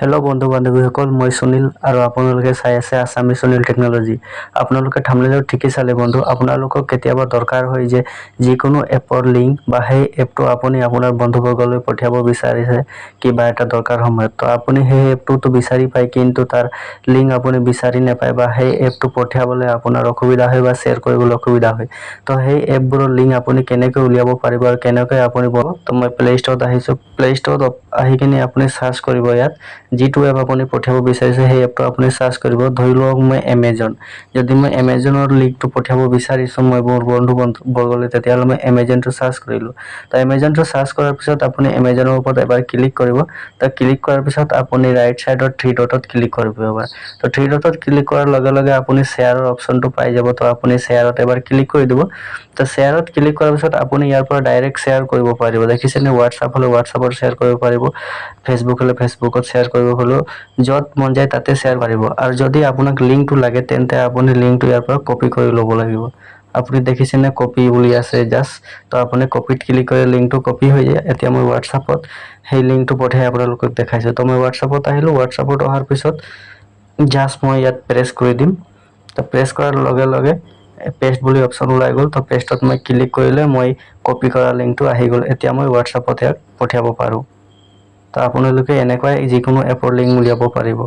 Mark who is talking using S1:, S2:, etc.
S1: Hello' বন্ধু বান্ধৱীসকল, মই সুনীল আৰু আপোনালোকে চাই আছে আছামিজ সুনীল টেকন'লজি। আপোনালোকে থাম্বনেইলত ঠিকেই চালে বন্ধু। আপোনালোকক কেতিয়াবা দৰকাৰ হয় যে যিকোনো এপৰ লিংক বা সেই এপটো আপুনি আপোনাৰ বন্ধুবৰ্গলৈ পঠিয়াব বিচাৰিছে কিবা এটা দৰকাৰ সময়ত, তো আপুনি সেই এপটোতো বিচাৰি পায়, কিন্তু তাৰ লিংক আপুনি বিচাৰি নাপায় বা সেই এপটো পঠিয়াবলৈ আপোনাৰ অসুবিধা হয় বা শ্বেয়াৰ কৰিবলৈ অসুবিধা হয়। তো সেই এপবোৰৰ লিংক আপুনি কেনেকৈ উলিয়াব পাৰিব আৰু কেনেকৈ আপুনি তো মই প্লে' ষ্টৰত আহিছোঁ। প্লে' ষ্টৰত আহি কিনে আপুনি চাৰ্চ কৰিব, ইয়াত যিটো এপ আপুনি পঠিয়াব বিচাৰিছে সেই এপটো আপুনি চাৰ্চ কৰিব। ধৰি লওক মই এমেজন, যদি মই এমেজনৰ লিংকটো পঠিয়াব বিচাৰিছোঁ মোৰ বৰ্গলৈ, তেতিয়াহ'লে মই এমেজনটো চাৰ্চ কৰিলোঁ। তো এমেজনটো চাৰ্চ কৰাৰ পিছত আপুনি এমেজনৰ ওপৰত এবাৰ ক্লিক কৰিব। তো ক্লিক কৰাৰ পিছত আপুনি ৰাইট ছাইডত থ্ৰী ডটত ক্লিক কৰিব এবাৰ। তো থ্ৰী ডটত ক্লিক কৰাৰ লগে লগে আপুনি শ্বেয়াৰৰ অপশ্যনটো পাই যাব। তো আপুনি শ্বেয়াৰত এবাৰ ক্লিক কৰি দিব। তো শ্বেয়াৰত ক্লিক কৰাৰ পিছত আপুনি ইয়াৰ পৰা ডাইৰেক্ট শ্বেয়াৰ কৰিব পাৰিব। দেখিছেনে, হোৱাটছআপ হ'লে হোৱাটছআপত শ্বেয়াৰ কৰিব পাৰিব, ফেচবুক হ'লে ফেচবুকত শ্বেয়াৰ কৰিব, হ'লেও য'ত মন যায় তাতে শ্বেয়াৰ পাৰিব। আৰু যদি আপোনাক লিংকটো লাগে তেন্তে আপুনি লিংকটো ইয়াৰ পৰা কপি কৰি ল'ব লাগিব। আপুনি দেখিছেনে কপি বুলি আছে জাষ্ট, তো আপুনি কপিত ক্লিক কৰি লিংকটো কপি হৈ যায়। এতিয়া মই হোৱাটছআপত সেই লিংকটো পঠাই আপোনালোকক দেখাইছোঁ। তো মই হোৱাটছআপত আহিলোঁ। হোৱাটছআপত অহাৰ পিছত জাষ্ট মই ইয়াত প্ৰেছ কৰি দিম। তো প্ৰেছ কৰাৰ লগে লগে পেষ্ট বুলি অপশ্যন ওলাই গ'ল। তো পেষ্টত মই ক্লিক কৰিলে মই কপি কৰা লিংকটো আহি গ'ল। এতিয়া মই হোৱাটছআপত ইয়াক পঠিয়াব পাৰোঁ। তো আপোনালোকে এনেকুৱাই যিকোনো এপৰ লিংক উলিয়াব পাৰিব।